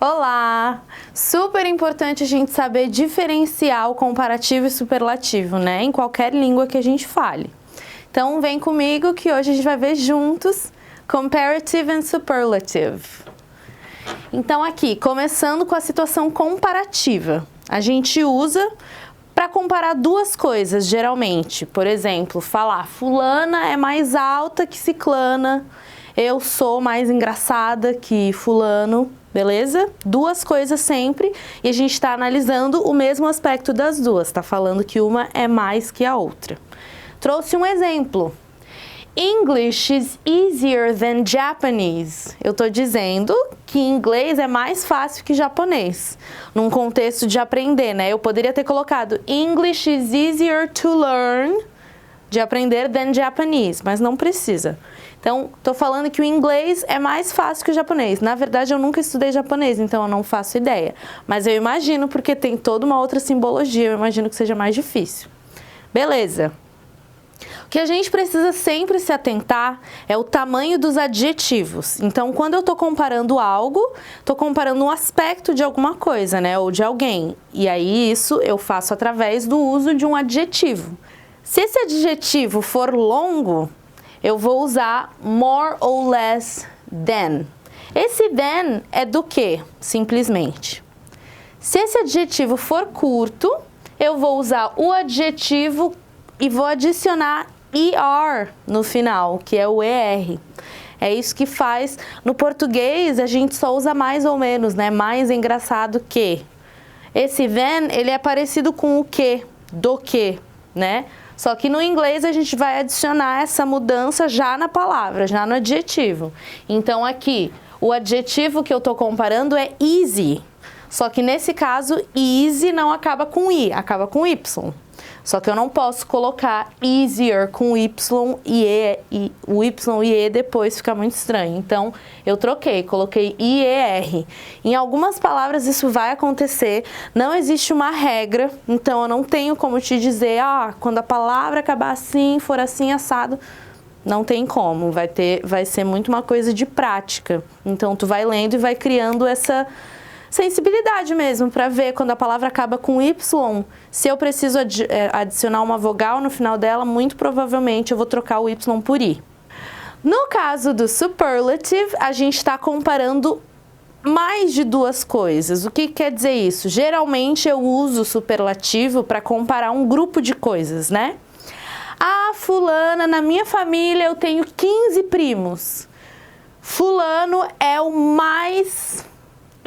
Olá! Super importante a gente saber diferenciar o comparativo e superlativo, né? Em qualquer língua que a gente fale. Então, vem comigo que hoje a gente vai ver juntos comparative and superlative. Então, aqui, começando com a situação comparativa. A gente usa para comparar duas coisas, geralmente. Por exemplo, falar fulana é mais alta que ciclana, eu sou mais engraçada que fulano, beleza? Duas coisas sempre, e a gente está analisando o mesmo aspecto das duas, tá falando que uma é mais que a outra. Trouxe um exemplo. English is easier than Japanese. Eu tô dizendo que inglês é mais fácil que japonês, num contexto de aprender, né? Eu poderia ter colocado English is easier to learn, de aprender, than Japanese, mas não precisa. Então, tô falando que o inglês é mais fácil que o japonês. Na verdade, eu nunca estudei japonês, então eu não faço ideia. Mas eu imagino, porque tem toda uma outra simbologia, eu imagino que seja mais difícil. Beleza. O que a gente precisa sempre se atentar é o tamanho dos adjetivos. Então, quando eu estou comparando algo, estou comparando um aspecto de alguma coisa, né? Ou de alguém. E aí, isso eu faço através do uso de um adjetivo. Se esse adjetivo for longo, eu vou usar more ou less than. Esse than é do que, simplesmente? Se esse adjetivo for curto, eu vou usar o adjetivo e vou adicionar ER no final, que é o ER. É isso que faz. No português, a gente só usa mais ou menos, né? Mais engraçado que. Esse than, ele é parecido com o que, do que, né? Só que no inglês a gente vai adicionar essa mudança já na palavra, já no adjetivo. Então aqui, o adjetivo que eu estou comparando é easy. Só que nesse caso, easy não acaba com I, acaba com Y. Só que eu não posso colocar easier com Y e o Y e E depois fica muito estranho. Então, eu troquei, coloquei IER. Em algumas palavras isso vai acontecer, não existe uma regra, então eu não tenho como te dizer, quando a palavra acabar assim, for assim, assado, não tem como, vai ser muito uma coisa de prática. Então, tu vai lendo e vai criando essa sensibilidade mesmo, para ver quando a palavra acaba com Y, se eu preciso adicionar uma vogal no final dela, muito provavelmente eu vou trocar o Y por I. No caso do superlative, a gente está comparando mais de duas coisas. O que quer dizer isso? Geralmente eu uso o superlativo para comparar um grupo de coisas, né? Fulana, na minha família eu tenho 15 primos. Fulano é o mais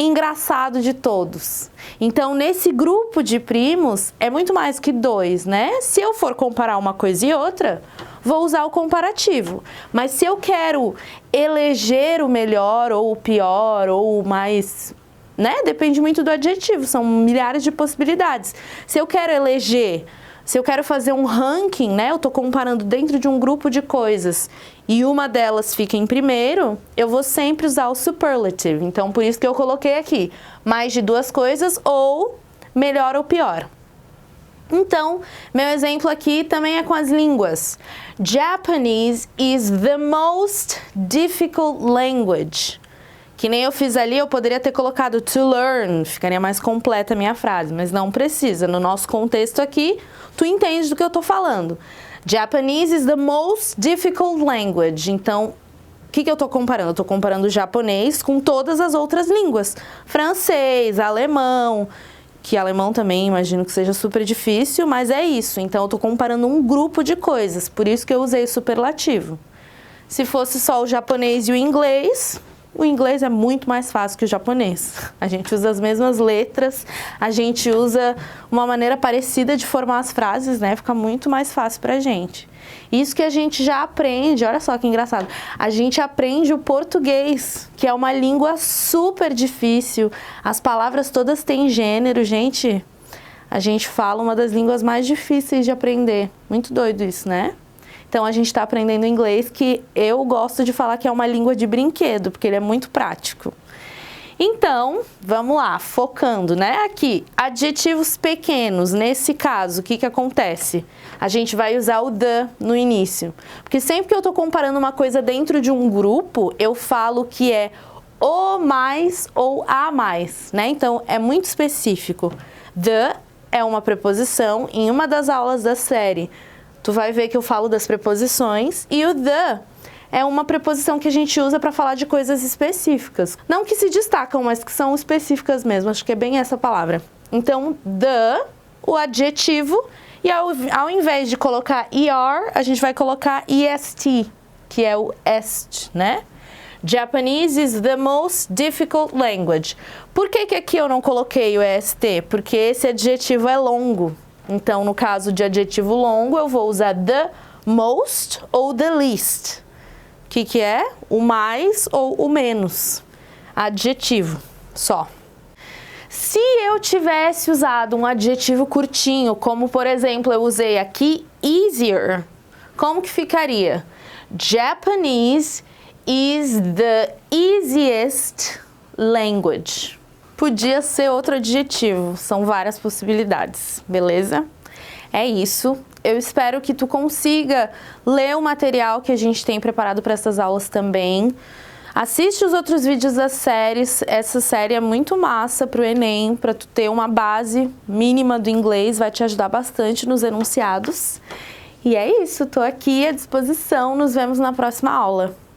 engraçado de todos. Então, nesse grupo de primos, é muito mais que dois, né? Se eu for comparar uma coisa e outra, vou usar o comparativo. Mas se eu quero eleger o melhor, ou o pior, ou o mais, né? Depende muito do adjetivo, são milhares de possibilidades. Se eu quero eleger, se eu quero fazer um ranking, né? Eu estou comparando dentro de um grupo de coisas e uma delas fica em primeiro, eu vou sempre usar o superlative. Então, por isso que eu coloquei aqui mais de duas coisas ou melhor ou pior. Então, meu exemplo aqui também é com as línguas. Japanese is the most difficult language. Que nem eu fiz ali, eu poderia ter colocado to learn, ficaria mais completa a minha frase, mas não precisa. No nosso contexto aqui, tu entende do que eu tô falando. Japanese is the most difficult language. Então, o que eu tô comparando? Eu tô comparando o japonês com todas as outras línguas. Francês, alemão, que alemão também imagino que seja super difícil, mas é isso. Então, eu tô comparando um grupo de coisas, por isso que eu usei o superlativo. Se fosse só o japonês e o inglês é muito mais fácil que o japonês. A gente usa as mesmas letras, a gente usa uma maneira parecida de formar as frases, né? Fica muito mais fácil pra gente. Isso que a gente já aprende, olha só que engraçado, a gente aprende o português, que é uma língua super difícil, as palavras todas têm gênero, gente, a gente fala uma das línguas mais difíceis de aprender. Muito doido isso, né? Então, a gente está aprendendo inglês, que eu gosto de falar que é uma língua de brinquedo, porque ele é muito prático. Então, vamos lá, focando, né? Aqui, adjetivos pequenos. Nesse caso, o que acontece? A gente vai usar o the no início. Porque sempre que eu estou comparando uma coisa dentro de um grupo, eu falo que é o mais ou a mais, né? Então, é muito específico. The é uma preposição em uma das aulas da série. Tu vai ver que eu falo das preposições e o the é uma preposição que a gente usa para falar de coisas específicas. Não que se destacam, mas que são específicas mesmo. Acho que é bem essa palavra. Então, the, o adjetivo, e ao invés de colocar er, a gente vai colocar est, que é o est, né? Japanese is the most difficult language. Por que aqui eu não coloquei o est? Porque esse adjetivo é longo. Então, no caso de adjetivo longo, eu vou usar the most ou the least. O que é? O mais ou o menos. Adjetivo, só. Se eu tivesse usado um adjetivo curtinho, como por exemplo eu usei aqui easier, como que ficaria? Japanese is the easiest language. Podia ser outro adjetivo, são várias possibilidades, beleza? É isso. Eu espero que tu consiga ler o material que a gente tem preparado para essas aulas também. Assiste os outros vídeos das séries. Essa série é muito massa para o Enem, para tu ter uma base mínima do inglês, vai te ajudar bastante nos enunciados. E é isso, tô aqui à disposição. Nos vemos na próxima aula.